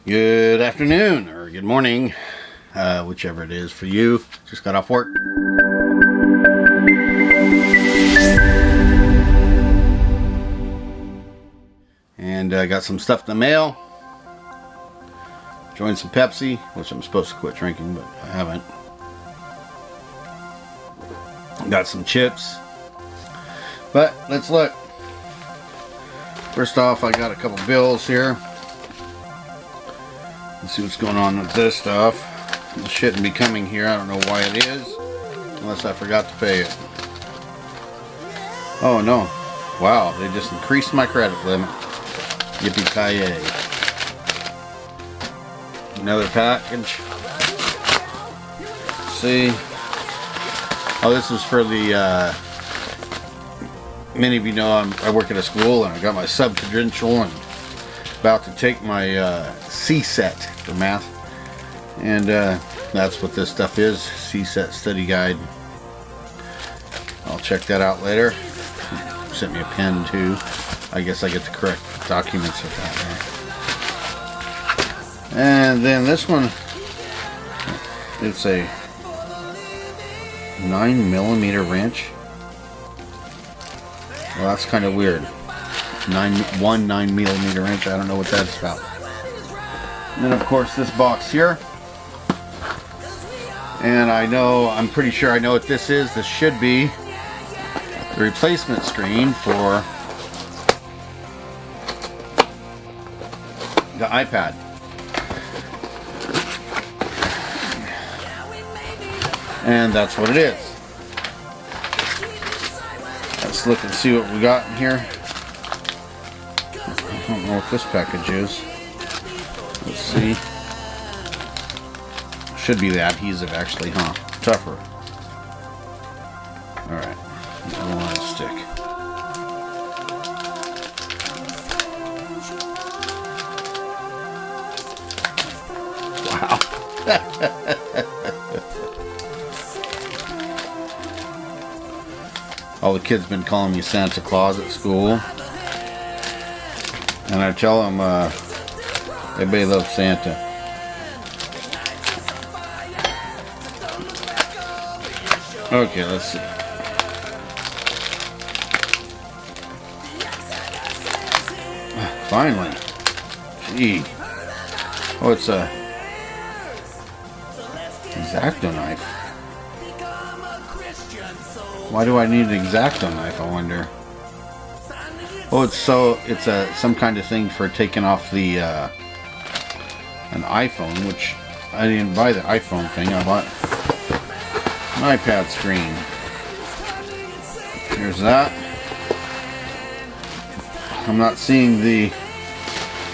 Good afternoon, or good morning, whichever it is for you. Just got off work. And I got some stuff in the mail. Joined some Pepsi, which I'm supposed to quit drinking, but I haven't. Got some chips. But let's look. First off, I got a couple bills here. Let's see what's going on with this stuff. It shouldn't be coming here. I don't know why it is, unless I forgot to pay it. Oh no. Wow, they just increased my credit limit. Yippee-ki-yay. Another package. Let's see. Oh, this is for the, many of you know I work at a school and I got my sub-credential and about to take my C-set for math, and that's what this stuff is, C-set study guide. I'll check that out later. Sent me a pen too. I guess I get the correct documents with that. And then this one, it's a 9mm wrench. Well, that's kind of weird. 9mm wrench. I don't know what that's about. And then of course this box here. And I'm pretty sure I know what this is. This should be the replacement screen for the iPad. And that's what it is. Let's look and see what we got in here. I don't know what this package is. Let's see. Should be the adhesive actually, huh? Tougher. Alright. I don't want to stick. Wow. All the kids been calling me Santa Claus at school. And I tell them, everybody loves Santa. Okay, let's see. Finally. Gee. Oh, it's a X-Acto knife. Why do I need an X-Acto knife, I wonder? Oh, it's some kind of thing for taking off the an iPhone, which I didn't buy the iPhone thing. I bought an iPad screen. Here's that. I'm not seeing the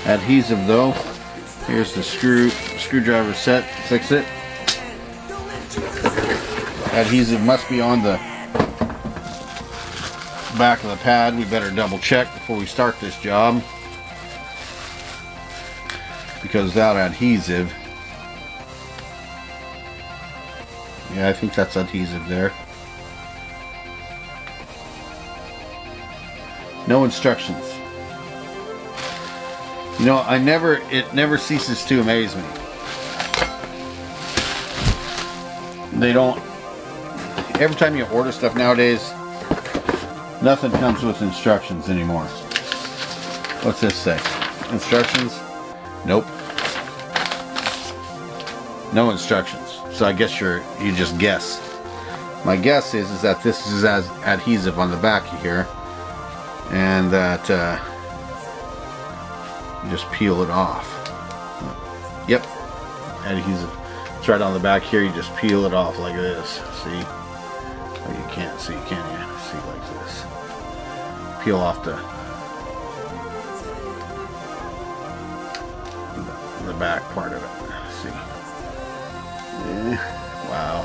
adhesive though. Here's the screwdriver set. Fix it. Adhesive must be on the back of the pad. We better double check before we start this job, because that adhesive, yeah, I think that's adhesive there. No instructions. You know, it never ceases to amaze me. They don't, every time you order stuff nowadays, nothing comes with instructions anymore. What's this say? Instructions? Nope. No instructions. So I guess you just guess. My guess is that this is as adhesive on the back here, and that you just peel it off. Yep, adhesive. It's right on the back here. You just peel it off like this. See? Oh, you can't see, can you? See, like this. Peel off the back part of it. See? Wow.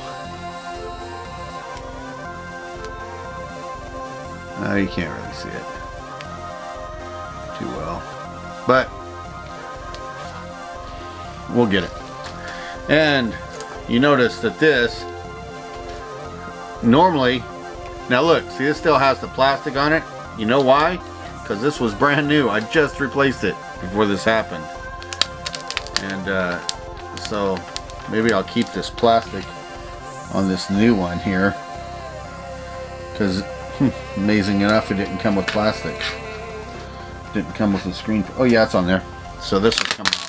No, you can't really see it too well, but we'll get it. And you notice that this normally, now look, see, this still has the plastic on it. You know why? Because this was brand new. I just replaced it before this happened. And so maybe I'll keep this plastic on this new one here, because amazing enough, it didn't come with plastic. It didn't come with the screen. Oh yeah, it's on there. So this will come off.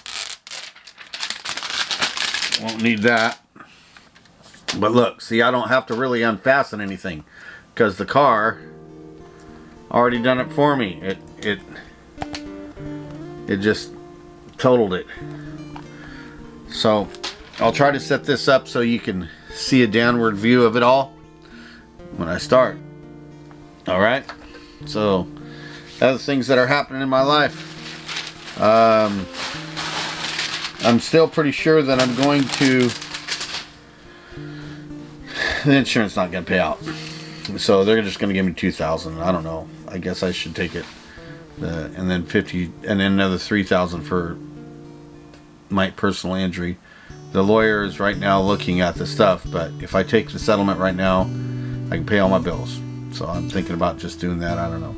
Won't need that. But look, see, I don't have to really unfasten anything because the car already done it for me. It just totaled it. So I'll try to set this up so you can see a downward view of it all when I start. All right. So other things that are happening in my life. I'm still pretty sure that I'm going to. The insurance not going to pay out, so they're just going to give me $2,000. I don't know. I guess I should take it, and then $50, and then another $3,000 for my personal injury. The lawyer is right now looking at the stuff, but if I take the settlement right now, I can pay all my bills. So I'm thinking about just doing that. I don't know.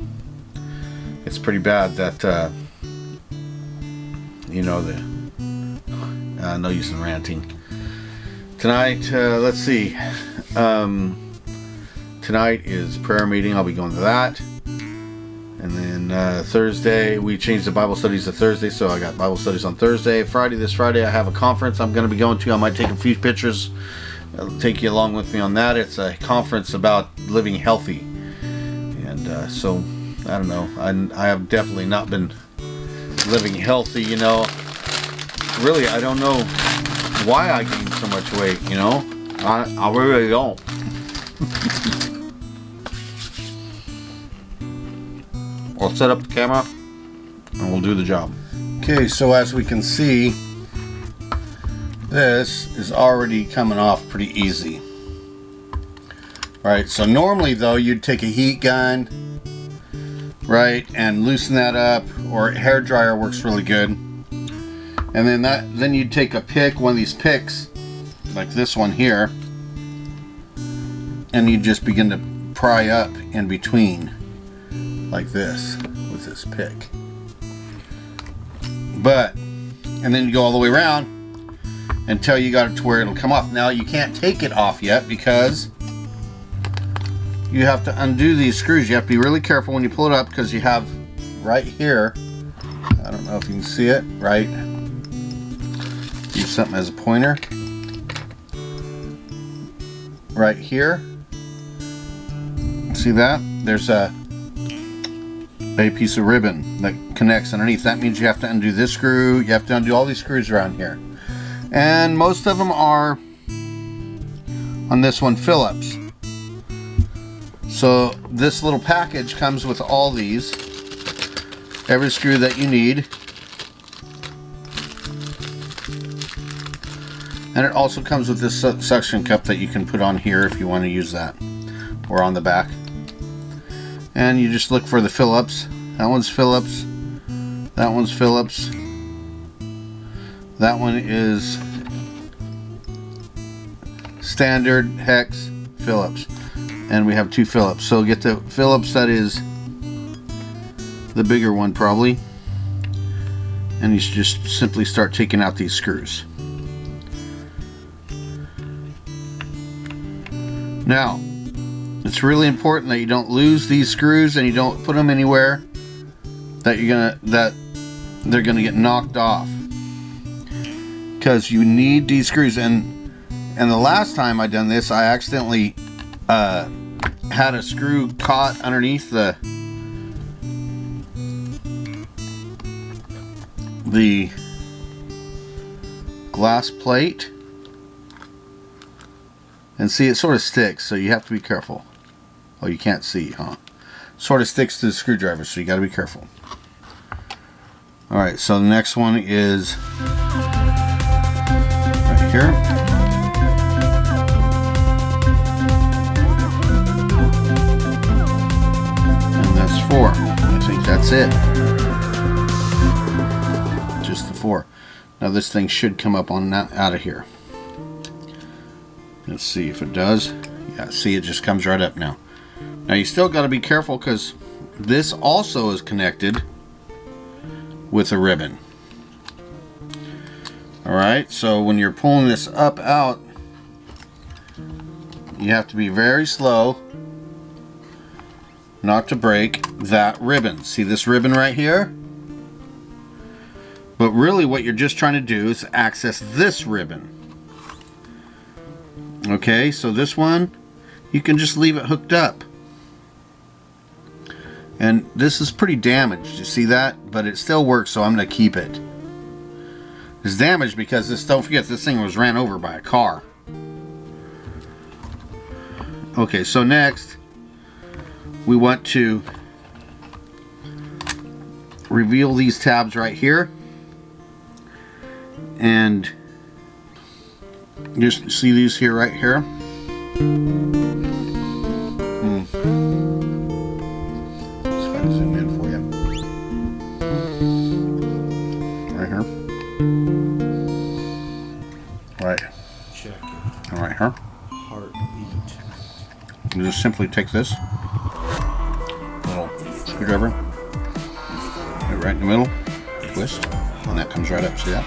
It's pretty bad that you know, no use in ranting. Tonight, let's see. Tonight is prayer meeting. I'll be going to that. And then Thursday, we changed the Bible studies to Thursday, so I got Bible studies on Thursday. This Friday, I have a conference I'm going to be going to. I might take a few pictures. I'll take you along with me on that. It's a conference about living healthy. And so, I don't know. I have definitely not been living healthy, you know. Really, I don't know why I gained so much weight, you know. I really don't. I'll set up the camera and we'll do the job. Okay, so as we can see, this is already coming off pretty easy. Right, so normally though, you'd take a heat gun, right, and loosen that up, or a hair dryer works really good. And then you'd take a pick, one of these picks, like this one here, and you just begin to pry up in between, like this, with this pick. And then you go all the way around until you got it to where it'll come off. Now you can't take it off yet because you have to undo these screws. You have to be really careful when you pull it up, because you have right here, I don't know if you can see it, right? Use something as a pointer. Right here. See that? There's a piece of ribbon that connects underneath. That means you have to undo this screw. You have to undo all these screws around here. And most of them are, on this one, Phillips. So this little package comes with all these. Every screw that you need. And it also comes with this suction cup that you can put on here if you want to use that, or on the back. And you just look for the Phillips. That one's Phillips. That one's Phillips. That one is standard hex Phillips. And we have two Phillips. So get the Phillips that is the bigger one probably. And you just simply start taking out these screws. Now, it's really important that you don't lose these screws and you don't put them anywhere that they're gonna get knocked off, because you need these screws. And the last time I done this, I accidentally had a screw caught underneath the glass plate. And see, it sort of sticks, so you have to be careful. Oh, you can't see, huh? Sort of sticks to the screwdriver, so you got to be careful. Alright, so the next one is right here. And that's 4. I think that's it. Just the 4. Now this thing should come up on out of here. Let's see if it does. Yeah, see, it just comes right up now. Now you still got to be careful, because this also is connected with a ribbon. Alright, so when you're pulling this up out, you have to be very slow not to break that ribbon. See this ribbon right here? But really what you're just trying to do is access this ribbon. Okay, so this one, you can just leave it hooked up. And this is pretty damaged, you see that? But it still works, so I'm going to keep it. It's damaged because this, don't forget, this thing was ran over by a car. Okay, so next we want to reveal these tabs right here, and just see these here, right here. Let's try to zoom in for you. Right here. Right. Check it. And right here. Heartbeat. You just simply take this little screwdriver, put it right in the middle, twist, and that comes right up. See that?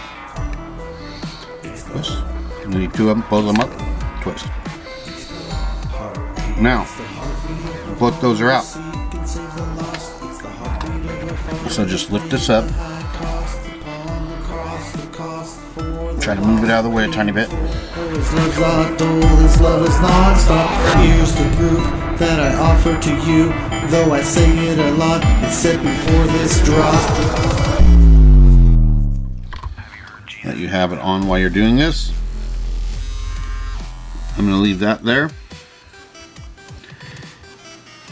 Twist. And then you do them, both of them up, twist. Now, both those are out. So just lift this up. Try to move it out of the way a tiny bit. His love is non-stop. Here's the proof that I offer to you. Though I say it a lot, it's said before this drop. Let you have it on while you're doing this. I'm going to leave that there.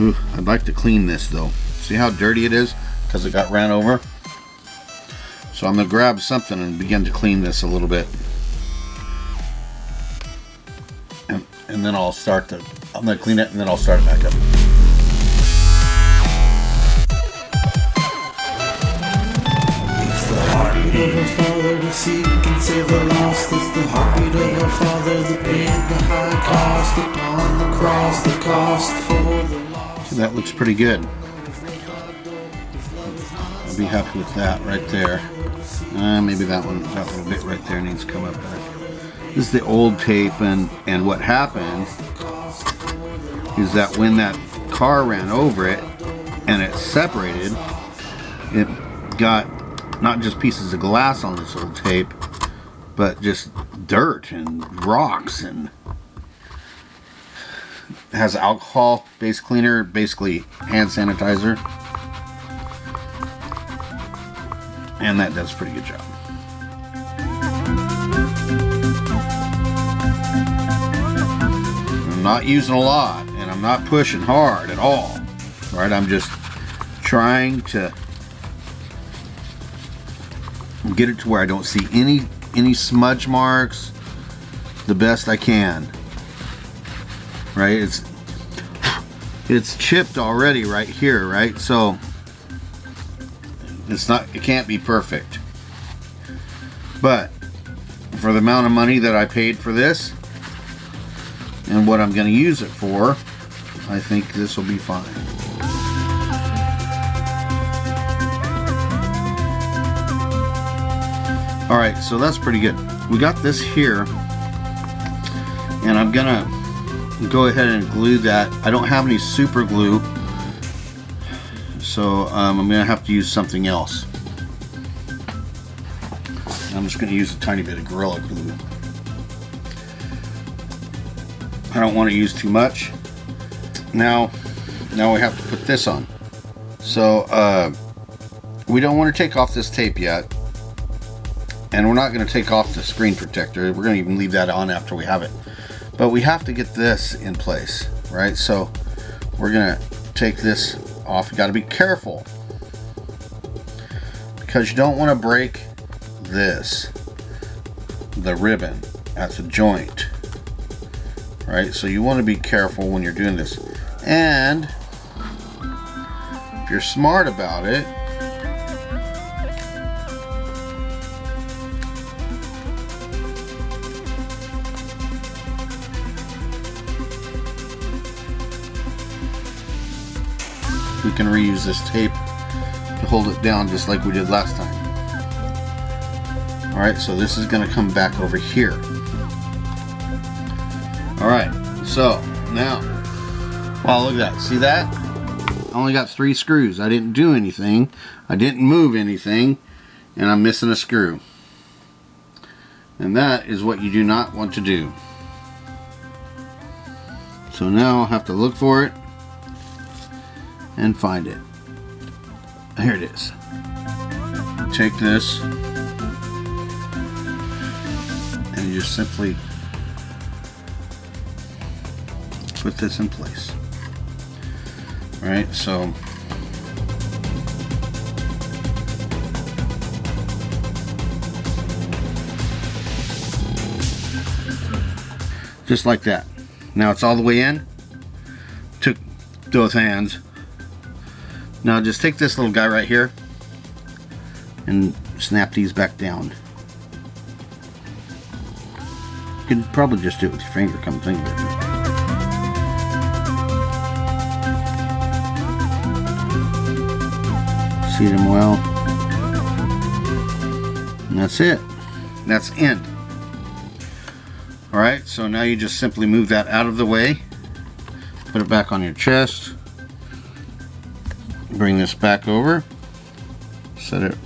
Ooh, I'd like to clean this though. See how dirty it is? Because it got ran over. So I'm going to grab something and begin to clean this a little bit. And then I'm going to clean it and then I'll start it back up. It's the heartbeat of a father to seek and save the lost. It's the heartbeat of a father that paid the high cost upon the cross, the cost for the lost. See, that looks pretty good. I'll be happy with that right there. Maybe that little bit right there needs to come up back. This is the old tape, and what happened is that when that car ran over it and it separated, it got not just pieces of glass on this old tape, but just dirt and rocks, and it has alcohol base cleaner, basically hand sanitizer. And that does a pretty good job. I'm not using a lot, and I'm not pushing hard at all. Right? I'm just trying to get it to where I don't see any smudge marks the best I can. Right? It's chipped already right here, right? So it can't be perfect, but for the amount of money that I paid for this and what I'm going to use it for, I think this will be fine. Alright, so that's pretty good. We got this here, and I'm gonna go ahead and glue that. I don't have any super glue, so I'm going to have to use something else. I'm just going to use a tiny bit of Gorilla Glue. I don't want to use too much. Now we have to put this on. So we don't want to take off this tape yet. And we're not going to take off the screen protector. We're going to even leave that on after we have it. But we have to get this in place, right? So we're going to take this off. You got to be careful because you don't want to break the ribbon at the joint, right? So you want to be careful when you're doing this, and if you're smart about it, we can reuse this tape to hold it down just like we did last time. Alright, so this is going to come back over here. Alright, so now, wow, look at that. See that? I only got 3 screws. I didn't do anything. I didn't move anything. And I'm missing a screw. And that is what you do not want to do. So now I'll have to look for it and find it. Here it is. Take this and you just simply put this in place. All right, so just like that. Now it's all the way in. Took both hands. Now just take this little guy right here and snap these back down. You can probably just do it with your finger, come think of it. See them well. And that's it. That's in. Alright, so now you just simply move that out of the way. Put it back on your chest. Bring this back over. Set it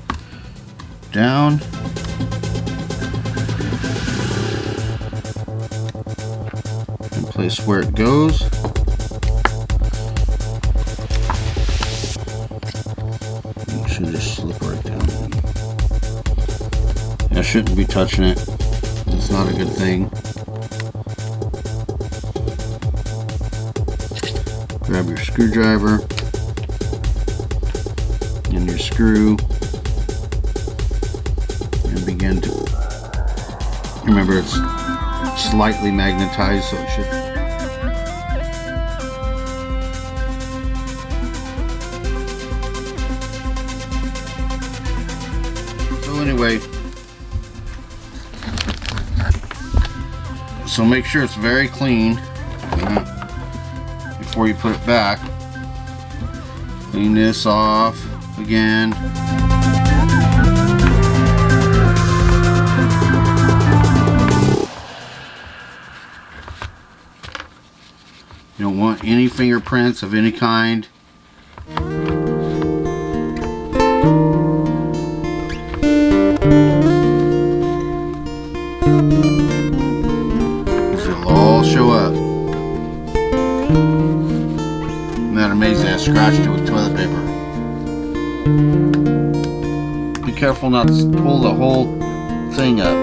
down. And place where it goes. It should just slip right down. I shouldn't be touching it. It's not a good thing. Grab your screwdriver and your screw and begin to, remember it's slightly magnetized, so it should, so anyway, so make sure it's very clean before you put it back. Clean this off again. You don't want any fingerprints of any kind. It'll all show up. Isn't that amazing? I scratched it with toilet paper. Be careful not to pull the whole thing up.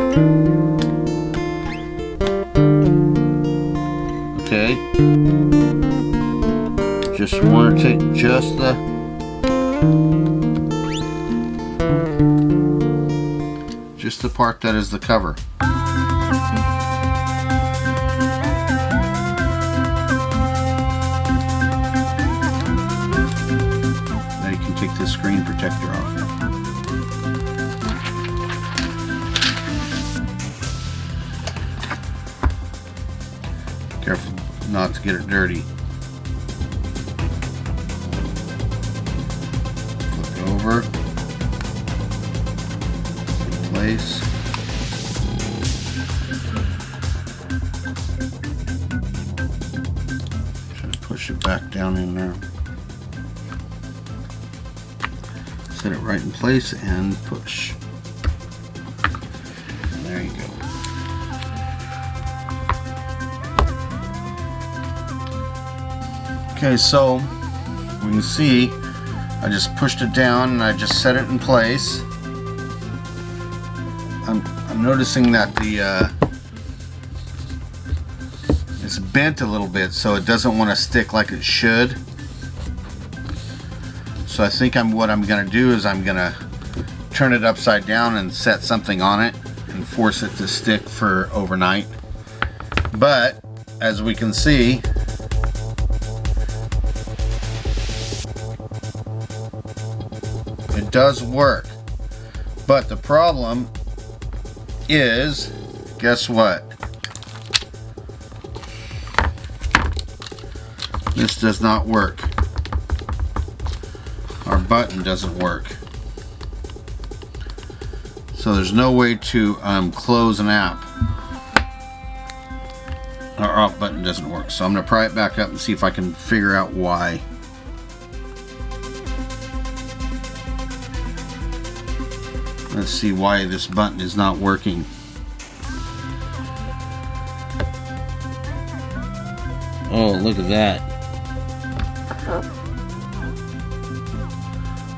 Okay. Just want to take just the part that is the cover. Now you can take this screen protector off. Careful not to get it dirty. Flip it over. In place. Try to push it back down in there. Set it right in place and push. And there you go. Okay, so we can see I just pushed it down and I just set it in place. I'm noticing that the it's bent a little bit, so it doesn't want to stick like it should. So I think what I'm going to do is I'm going to turn it upside down and set something on it and force it to stick for overnight. But as we can see, it does work. But the problem is, guess what? This does not work. Our button doesn't work. So there's no way to close an app. Our off button doesn't work. So I'm going to pry it back up and see if I can figure out why. Let's see why this button is not working. Oh, look at that.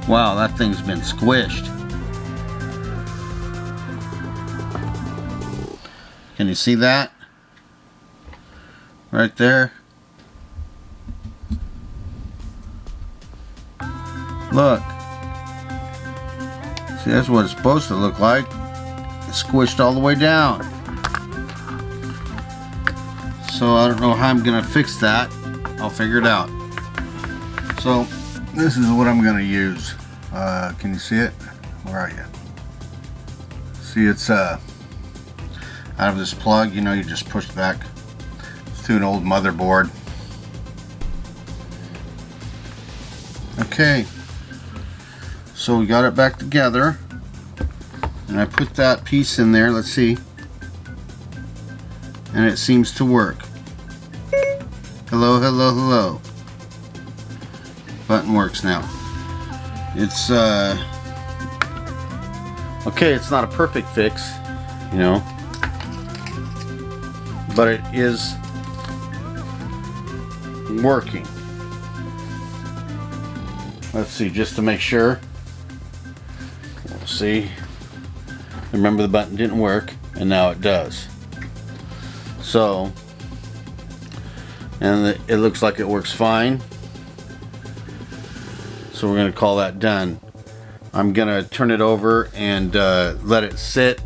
Wow, that thing's been squished. Can you see that? Right there. Look. See, that's what it's supposed to look like. It's squished all the way down. So I don't know how I'm gonna fix that. I'll figure it out. So this is what I'm gonna use. Can you see it? Where are you? See, it's out of this plug. You know, you just push it back. It's to an old motherboard. Okay. So we got it back together, and I put that piece in there. Let's see, and it seems to work. Hello, hello, hello. Button works now. It's okay. It's not a perfect fix, you know, but it is working. Let's see, just to make sure. See, remember the button didn't work, and now it does. So, and it looks like it works fine. So we're going to call that done. I'm going to turn it over and let it sit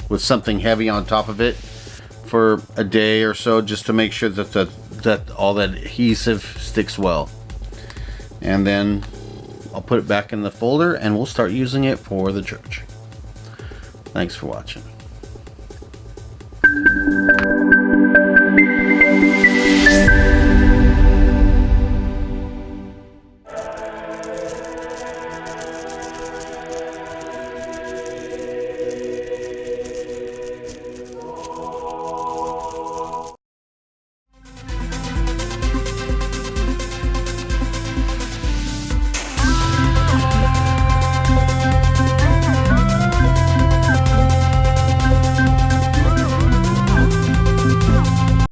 with something heavy on top of it for a day or so, just to make sure that all that adhesive sticks well. And then I'll put it back in the folder and we'll start using it for the church. Thanks for watching.